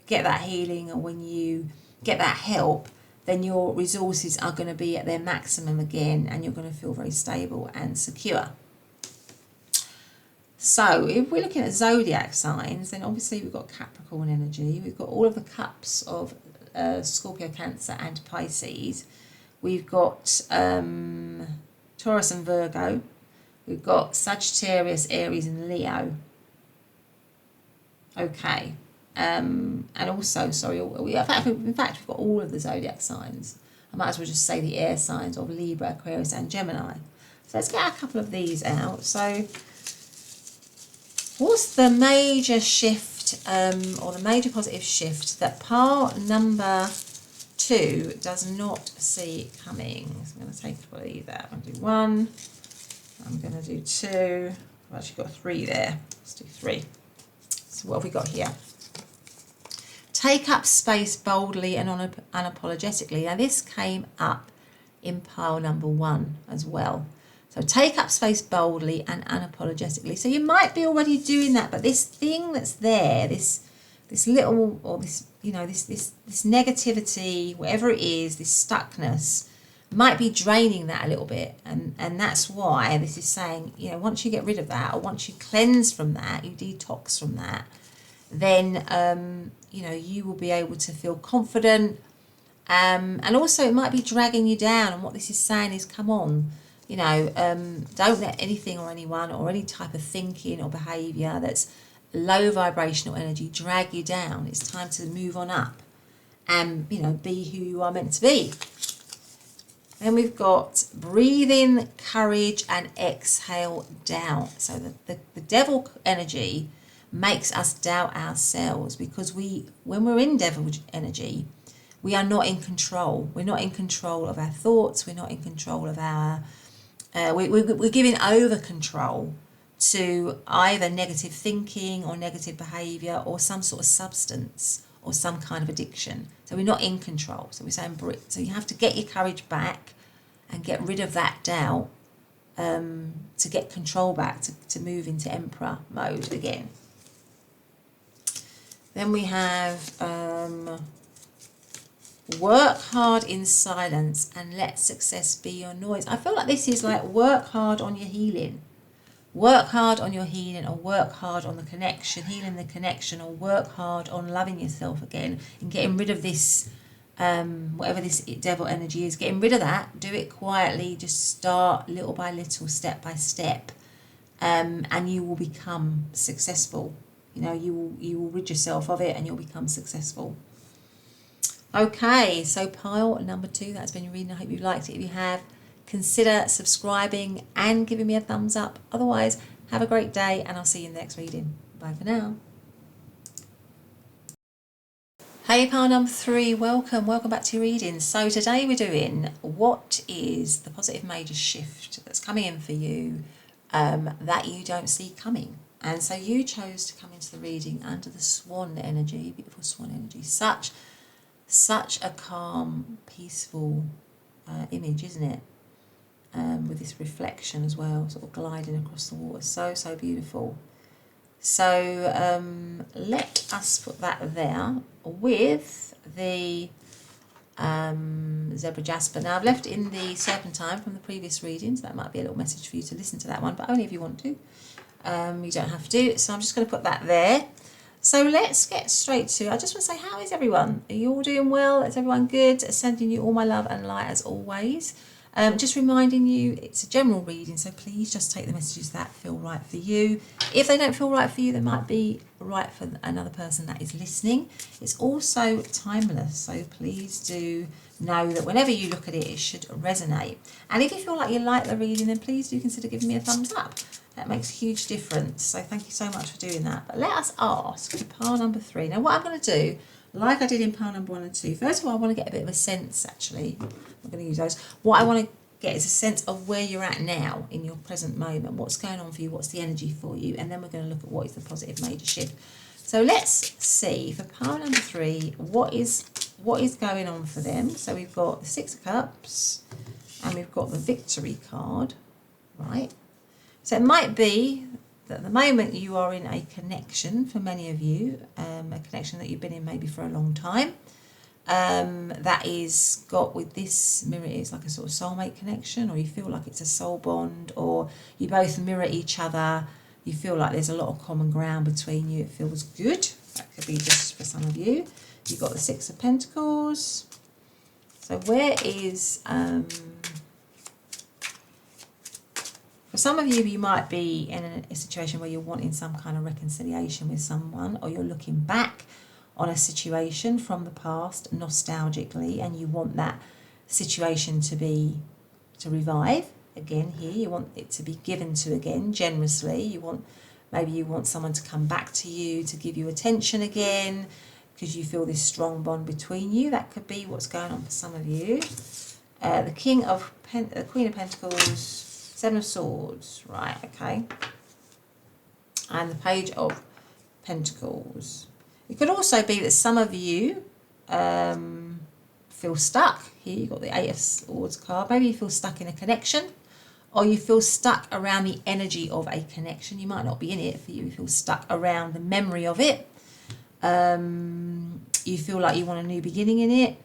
get that healing, or when you get that help, then your resources are going to be at their maximum again, and you're going to feel very stable and secure. So if we're looking at zodiac signs, then obviously we've got Capricorn energy. We've got all of the cups of Scorpio, Cancer and Pisces. We've got Taurus and Virgo. We've got Sagittarius, Aries and Leo. Okay. And also, in fact, we've got all of the zodiac signs. I might as well just say the air signs of Libra, Aquarius and Gemini. So let's get a couple of these out. So what's the major shift, or the major positive shift that pile number 2 does not see coming? So I'm going to take a couple of these out. I'm going to do 1. I'm going to do 2. I've actually got 3 there. Let's do 3. So what have we got here? Take up space boldly and unapologetically. Now this came up in pile number 1 as well. So take up space boldly and unapologetically. So you might be already doing that, but this thing that's there, this little, or this, this negativity, whatever it is, this stuckness, might be draining that a little bit. And that's why this is saying, once you get rid of that, or once you cleanse from that, you detox from that, then, you will be able to feel confident. And also it might be dragging you down. And what this is saying is, come on, don't let anything or anyone or any type of thinking or behaviour that's low vibrational energy drag you down. It's time to move on up and, be who you are meant to be. Then we've got breathe in courage and exhale doubt. So the devil energy makes us doubt ourselves, because when we're in devil energy, we are not in control. We're not in control of our thoughts. We're not in control of our... we're giving over control to either negative thinking or negative behaviour or some sort of substance or some kind of addiction. So we're not in control. So we're saying, so you have to get your courage back and get rid of that doubt, to get control back, to move into Emperor mode again. Then we have work hard in silence and let success be your noise. I feel like this is like work hard on your healing. Work hard on your healing, or work hard on the connection, healing the connection, or work hard on loving yourself again and getting rid of this, whatever this devil energy is, getting rid of that. Do it quietly, just start little by little, step by step, and you will become successful. You will rid yourself of it and you'll become successful. Okay, so pile number 2, that's been your reading. I hope you liked it. If you have, consider subscribing and giving me a thumbs up. Otherwise, have a great day and I'll see you in the next reading. Bye for now. Hey, pile number 3, welcome back to your reading. So today we're doing, what is the positive major shift that's coming in for you, that you don't see coming? And so you chose to come into the reading under the Swan energy, beautiful Swan energy. Such a calm, peaceful image, isn't it? With this reflection as well, sort of gliding across the water. So beautiful. So let us put that there with the Zebra Jasper. Now I've left in the Serpentine from the previous readings. That might be a little message for you to listen to that one, but only if you want to. You don't have to. So I'm just going to put that there. So let's get straight to, I just want to say, how is everyone? Are you all doing well? Is everyone good? Sending you all my love and light as always. Just reminding you, it's a general reading, so please just take the messages that feel right for you. If they don't feel right for you, they might be right for another person that is listening. It's also timeless, so please do know that whenever you look at it, it should resonate. And if you feel like you like the reading, then please do consider giving me a thumbs up. That makes a huge difference, so thank you so much for doing that. But let us ask for pile number 3. Now what I'm going to do, like I did in pile number 1 and 2, first of all I want to get a bit of a sense, actually. I'm going to use those. What I want to get is a sense of where you're at now in your present moment. What's going on for you? What's the energy for you? And then we're going to look at what is the positive major shift. So let's see for pile number 3, what is going on for them. So we've got the 6 of Cups and we've got the Victory card, right? So it might be that at the moment you are in a connection, for many of you, a connection that you've been in maybe for a long time. That is got with this mirror is like a sort of soulmate connection, or you feel like it's a soul bond, or you both mirror each other. You feel like there's a lot of common ground between you. It feels good. That could be just for some of you. You've got the 6 of Pentacles. So where is... for some of you, you might be in a situation where you're wanting some kind of reconciliation with someone, or you're looking back on a situation from the past nostalgically, and you want that situation to revive again here. You want it to be given to again generously. Maybe you want someone to come back to you, to give you attention again, because you feel this strong bond between you. That could be what's going on for some of you. The Queen of Pentacles, 7 of Swords, right, okay. And the Page of Pentacles. It could also be that some of you feel stuck. Here you've got the 8 of Swords card. Maybe you feel stuck in a connection, or you feel stuck around the energy of a connection. You might not be in it. For you feel stuck around the memory of it. You feel like you want a new beginning in it.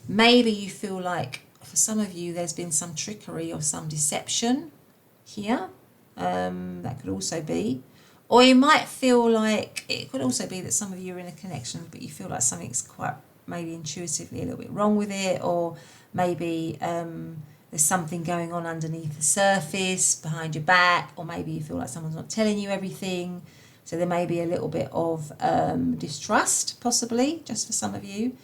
Maybe you feel like, for some of you, there's been some trickery or some deception here. That could also be. Or you might feel like, it could also be that some of you are in a connection, but you feel like something's quite maybe intuitively a little bit wrong with it, or maybe there's something going on underneath the surface, behind your back, or maybe you feel like someone's not telling you everything. So there may be a little bit of distrust, possibly, just for some of you.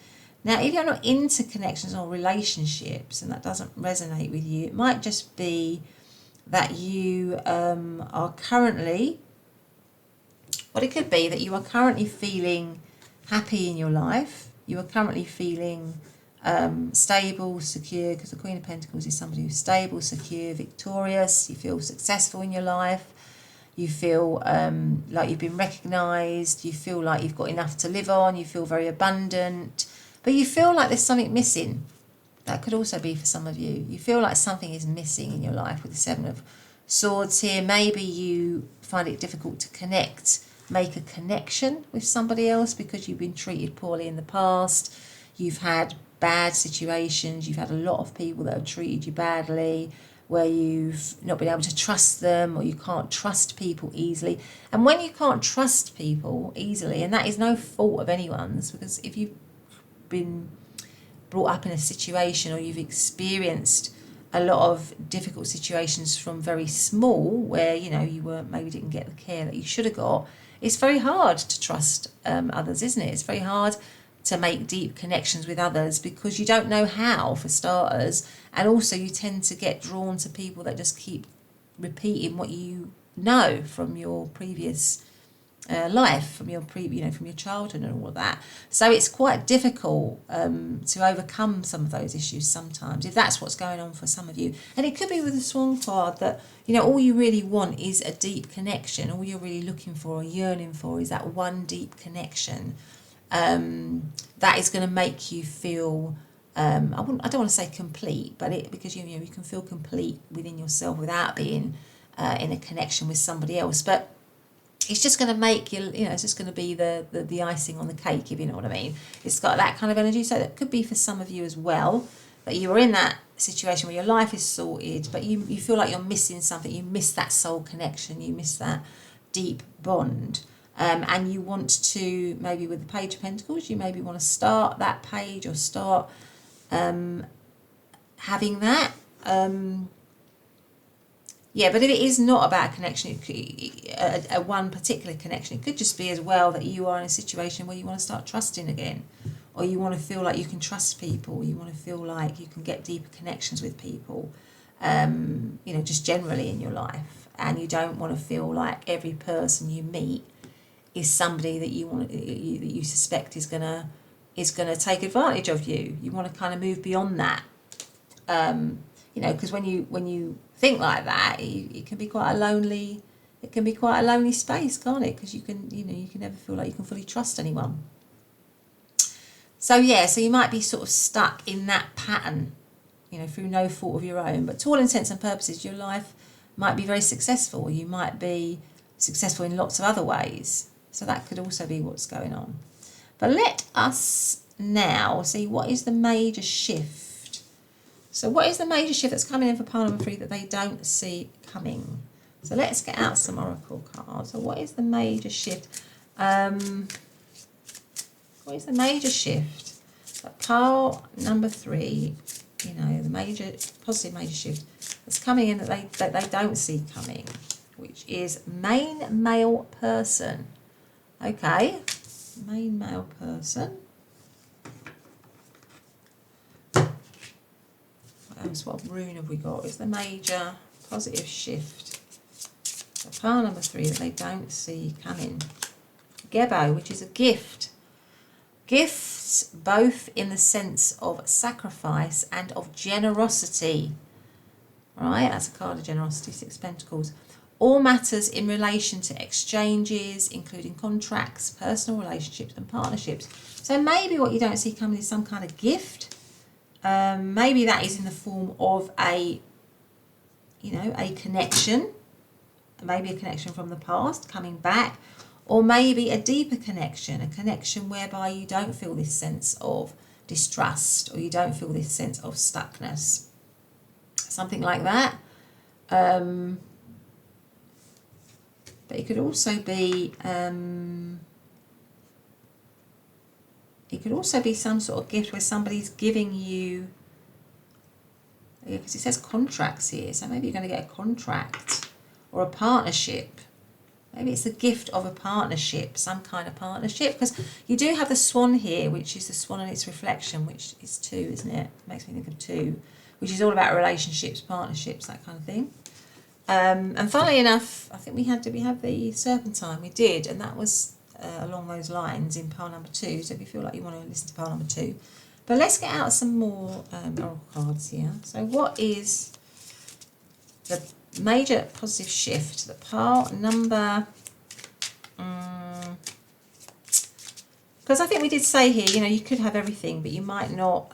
Now, if you're not into connections or relationships, and that doesn't resonate with you, it might just be that you are currently... Well, it could be that you are currently feeling happy in your life. You are currently feeling stable, secure, because the Queen of Pentacles is somebody who's stable, secure, victorious. You feel successful in your life. You feel like you've been recognised. You feel like you've got enough to live on. You feel very abundant. But you feel like there's something missing. That could also be for some of you. You feel like something is missing in your life with the 7 of Swords here. Maybe you find it difficult to make a connection with somebody else because you've been treated poorly in the past. You've had bad situations. You've had a lot of people that have treated you badly, where you've not been able to trust them, or you can't trust people easily. And when you can't trust people easily, and that is no fault of anyone's, because if you've been brought up in a situation, or you've experienced a lot of difficult situations from very small, where you maybe didn't get the care that you should have got, it's very hard to trust others, isn't it? It's very hard to make deep connections with others because you don't know how, for starters, and also you tend to get drawn to people that just keep repeating what you know from your previous life, from your from your childhood and all of that. So it's quite difficult to overcome some of those issues sometimes, if that's what's going on for some of you. And it could be with the Swan card that all you really want is a deep connection. All you're really looking for or yearning for is that one deep connection that is going to make you feel I don't want to say complete, but because you can feel complete within yourself without being in a connection with somebody else. But it's just going to make you, it's just going to be the icing on the cake, if you know what I mean. It's got that kind of energy. So that could be for some of you as well, that you are in that situation where your life is sorted, but you feel like you're missing something. You miss that soul connection. You miss that deep bond. And you want to, maybe with the Page of Pentacles, you maybe want to start that page, or start having that. Yeah, but if it is not about a connection, it could, a one particular connection, it could just be as well that you are in a situation where you want to start trusting again, or you want to feel like you can trust people, you want to feel like you can get deeper connections with people, you know, just generally in your life, and you don't want to feel like every person you meet is somebody that you suspect is gonna take advantage of you. You want to kind of move beyond that. You know, because when you think like that, it can be quite a lonely. It can be quite a lonely space, can't it? Because you can never feel like you can fully trust anyone. So yeah, so you might be sort of stuck in that pattern, you know, through no fault of your own. But to all intents and purposes, your life might be very successful. You might be successful in lots of other ways. So that could also be what's going on. But let us now see what is the major shift. So what is the major shift that's coming in for pile number 3 that they don't see coming? So let's get out some oracle cards. So what is the major shift? What is the major shift? But pile number 3, you know, the positive major shift that's coming in that they don't see coming, which is main male person. Okay, main male person. What else? What rune have we got? Is the major positive shift? So pile number 3 that they don't see coming. Gebo, which is a gift. Gifts both in the sense of sacrifice and of generosity. Right, that's a card of generosity, 6 Pentacles. All matters in relation to exchanges, including contracts, personal relationships and partnerships. So maybe what you don't see coming is some kind of gift. Maybe that is in the form of a connection. Maybe a connection from the past coming back. Or maybe a deeper connection, a connection whereby you don't feel this sense of distrust or you don't feel this sense of stuckness. Something like that. But it could also be some sort of gift where somebody's giving you, because it says contracts here, so maybe you're going to get a contract or a partnership. Maybe it's the gift of a partnership, some kind of partnership, because you do have the swan here, which is the swan and its reflection, which is 2, isn't it? Makes me think of 2, which is all about relationships, partnerships, that kind of thing. And funnily enough, I think we have the Serpentine. We did, and that was along those lines in pile number 2. So if you feel like you want to listen to pile number 2, but let's get out some more oracle cards here. So what is the major positive shift? The pile number, because I think we did say here, you know, you could have everything, but you might not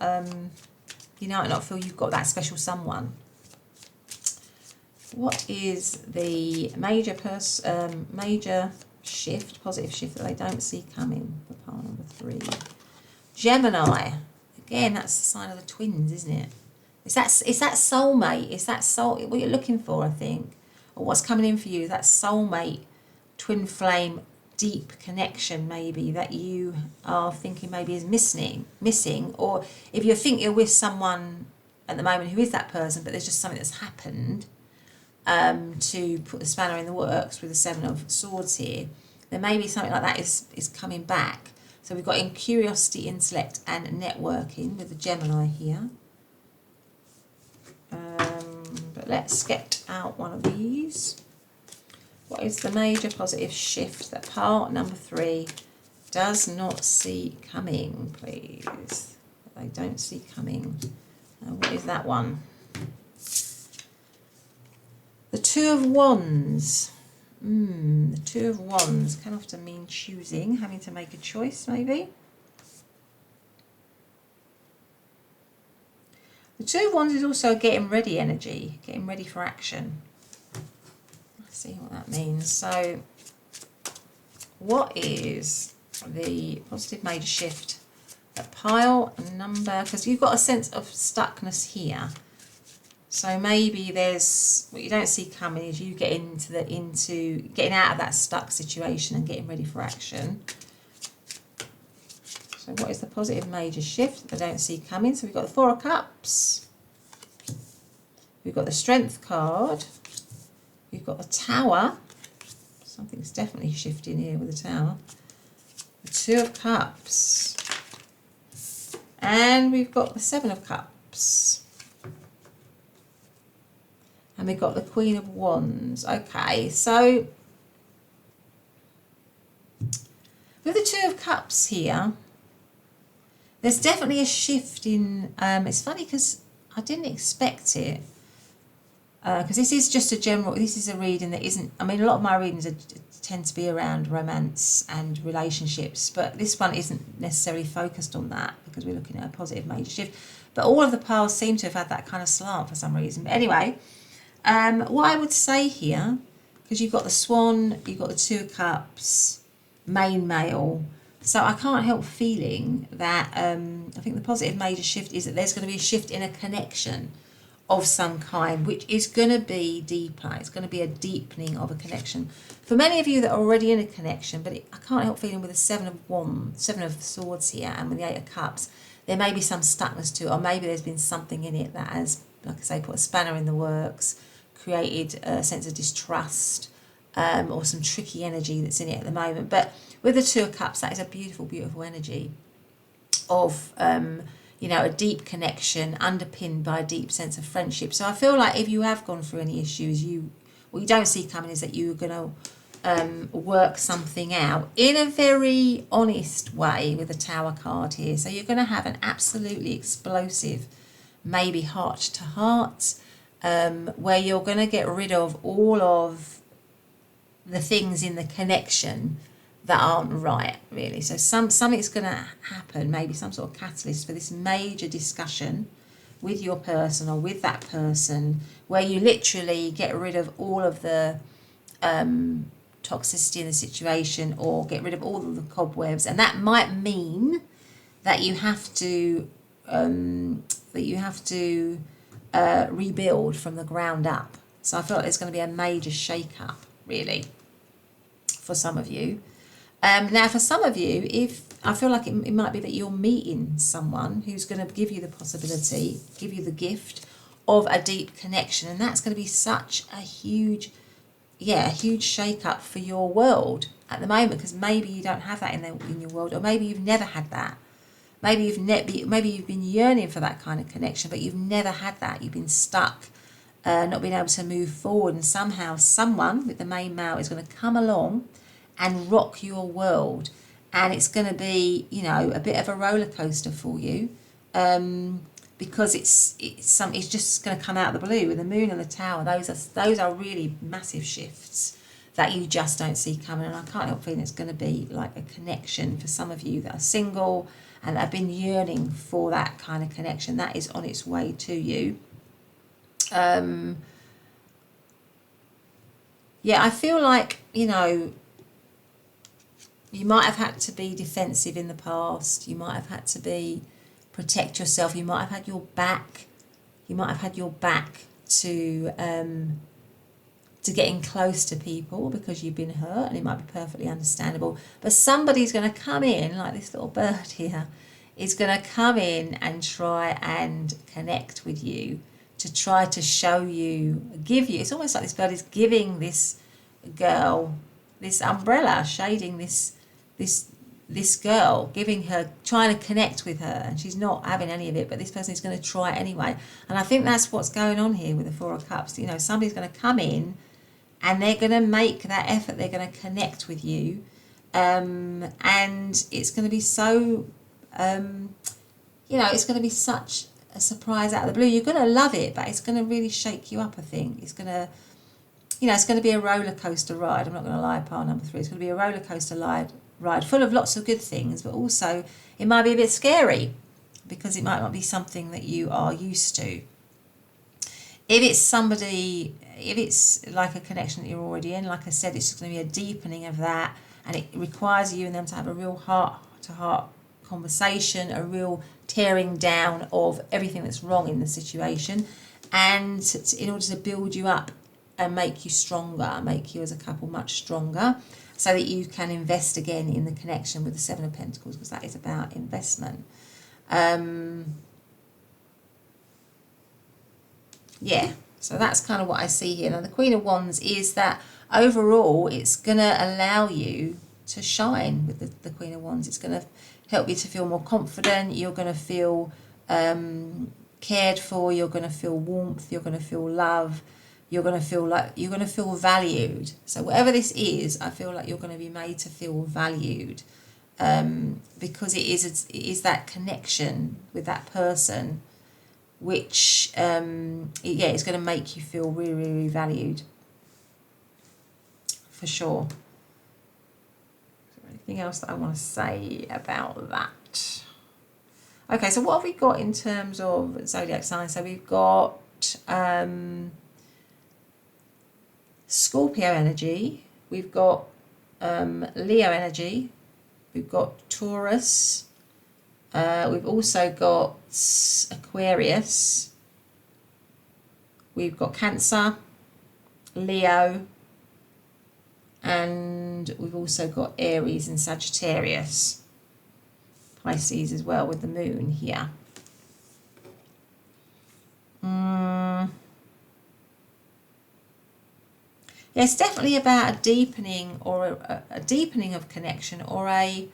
feel you've got that special someone. What is the major shift, positive shift that they don't see coming for pile number 3? Gemini. Again, that's the sign of the twins, isn't it? Is that soulmate? Is that what you're looking for, I think? Or what's coming in for you? That soulmate, twin flame, deep connection maybe that you are thinking maybe is missing. Or if you think you're with someone at the moment who is that person, but there's just something that's happened to put the spanner in the works with the 7 of Swords here, then maybe something like that is coming back. So we've got in curiosity, intellect and networking with the Gemini here. But let's get out one of these. What is the major positive shift that pile number 3 does not see coming, please? That they don't see coming. Now, what is that one? The 2 of Wands. The 2 of Wands can often mean choosing, having to make a choice maybe. The 2 of Wands is also a getting ready energy, getting ready for action. Let's see what that means. So what is the positive major shift at pile number, because you've got a sense of stuckness here. So maybe there's, what you don't see coming is you get into getting out of that stuck situation and getting ready for action. So what is the positive major shift that I don't see coming? So we've got the 4 of Cups, We've got the Strength card. We've got the Tower. Something's definitely shifting here with the Tower. The Two of Cups. And we've got the Seven of Cups. And we've got the Queen of Wands. Okay, so with the Two of Cups here, there's definitely a shift in, it's funny because I didn't expect it. Because this is just a general, this is a reading that isn't, I mean, a lot of my readings tend to be around romance and relationships, but this one isn't necessarily focused on that because we're looking at a positive major shift. But all of the piles seem to have had that kind of slant for some reason. But anyway, what I would say here, because you've got the Swan, you've got the Two of Cups, main male, so I can't help feeling that I think the positive major shift is that there's going to be a shift in a connection of some kind, which is going to be deeper. It's going to be a deepening of a connection. For many of you that are already in a connection, but I can't help feeling with the Seven of Swords here and with the Eight of Cups, there may be some stuckness to it, or maybe there's been something in it that has, like I say, put a spanner in the works, created a sense of distrust, or some tricky energy that's in it at the moment. But with the Two of Cups, that is a beautiful, beautiful energy of, you know, a deep connection underpinned by a deep sense of friendship. So I feel like if you have gone through any issues, what you don't see coming is that you're going to work something out in a very honest way with the Tower card here. So you're going to have an absolutely explosive, maybe heart to heart, where you're going to get rid of all of the things in the connection that aren't right, really. So something's going to happen, maybe some sort of catalyst for this major discussion with your person or with that person, where you literally get rid of all of the toxicity in the situation, or get rid of all of the cobwebs. And that might mean that you have to rebuild from the ground up. So I feel like there's going to be a major shake-up, really, for some of you. Now, for some of you, if I feel like it might be that you're meeting someone who's going to give you the possibility, give you the gift of a deep connection, and that's going to be such a huge shake-up for your world at the moment, because maybe you don't have that in your world, or maybe you've never had that. Maybe you've been yearning for that kind of connection, but you've never had that. You've been stuck, not being able to move forward, and somehow someone with the main male is going to come along and rock your world, and it's going to be, you know, a bit of a roller coaster for you, because it's just going to come out of the blue with the Moon and the Tower. Those are really massive shifts that you just don't see coming, and I can't help feeling it's going to be like a connection for some of you that are single and that have been yearning for that kind of connection. That is on its way to you. Yeah, I feel like, you know, you might have had to be defensive in the past. You might have had to protect yourself. You might have had your back. You might have had your back to getting close to people because you've been hurt, and it might be perfectly understandable. But somebody's going to come in, like this little bird here, is going to come in and try and connect with you, to try to show you, give you. It's almost like this bird is giving this girl this umbrella, shading this girl, giving her, trying to connect with her, and she's not having any of it, but this person is going to try anyway. And I think that's what's going on here with the Four of Cups. You know, somebody's going to come in and they're going to make that effort, they're going to connect with you, and it's going to be so, you know, it's going to be such a surprise out of the blue. You're going to love it, but it's going to really shake you up, I think. It's going to, you know, it's going to be a roller coaster ride. I'm not going to lie, pile number 3. It's going to be a roller coaster ride full of lots of good things, but also it might be a bit scary because it might not be something that you are used to. If it's like a connection that you're already in, like I said, it's just going to be a deepening of that, and it requires you and them to have a real heart-to-heart conversation, a real tearing down of everything that's wrong in the situation, and in order to build you up and make you stronger, make you as a couple much stronger, so that you can invest again in the connection with the Seven of Pentacles, because that is about investment. Yeah, So that's kind of what I see here. Now the Queen of Wands is that overall it's going to allow you to shine with the Queen of Wands. It's going to help you to feel more confident. You're going to feel cared for. You're going to feel warmth. You're going to feel love. You're going to feel like you're going to feel valued. So whatever this is, I feel like you're going to be made to feel valued, because it is that connection with that person, which it's going to make you feel really, really valued, for sure. Is there anything else that I want to say about that? Okay, so what have we got in terms of zodiac signs? So we've got Scorpio energy, we've got Leo energy, we've got Taurus, we've also got Aquarius, we've got Cancer, Leo, and we've also got Aries and Sagittarius, Pisces as well with the moon here. Yeah, it's definitely about a deepening, or a deepening of connection, or an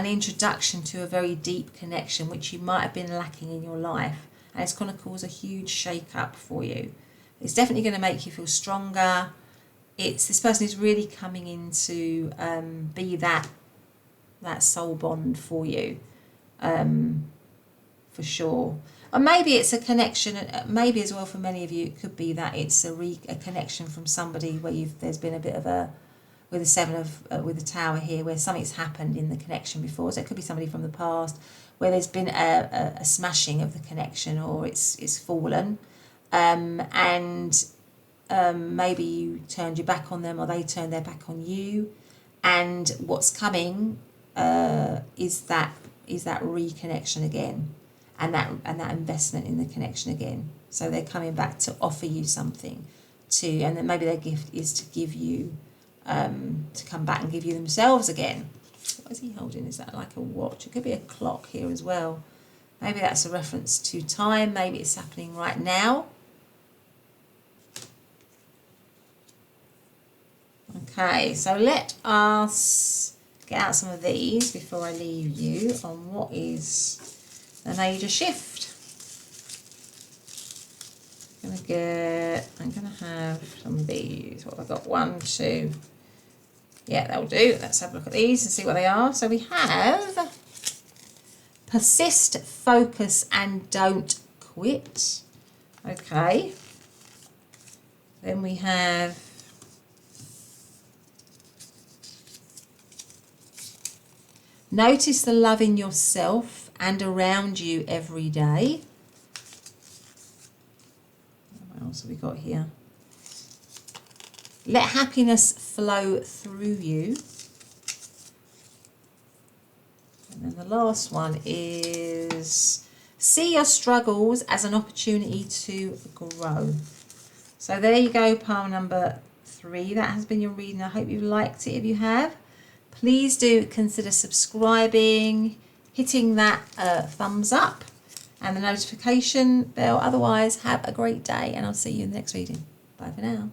introduction to a very deep connection which you might have been lacking in your life, and it's going to cause a huge shake-up for you. It's definitely going to make you feel stronger. This person is really coming in to be that soul bond for you, for sure. Or maybe it's a connection, maybe as well for many of you it could be that it's a connection from somebody where there's been a bit of a, with the seven of with the tower here, where something's happened in the connection before. So it could be somebody from the past where there's been a smashing of the connection, or it's fallen, and maybe you turned your back on them, or they turned their back on you, and what's coming is that reconnection again, and that investment in the connection again. So they're coming back to offer you something, and then maybe their gift is to give you, to come back and give you themselves again. What is he holding? Is that like a watch? It could be a clock here as well. Maybe that's a reference to time. Maybe it's happening right now. Okay, so let us get out some of these before I leave you on what is the major shift. I'm gonna have some of these. What have I got? 1, 2. Yeah, that'll do. Let's have a look at these and see what they are. So we have persist, focus, and don't quit. Okay. Then we have notice the love in yourself and around you every day. What else have we got here? Let happiness flow through you. And then the last one is see your struggles as an opportunity to grow. So there you go, pile number 3. That has been your reading. I hope you liked it. If you have, please do consider subscribing, hitting that thumbs up and the notification bell. Otherwise, have a great day, and I'll see you in the next reading. Bye for now.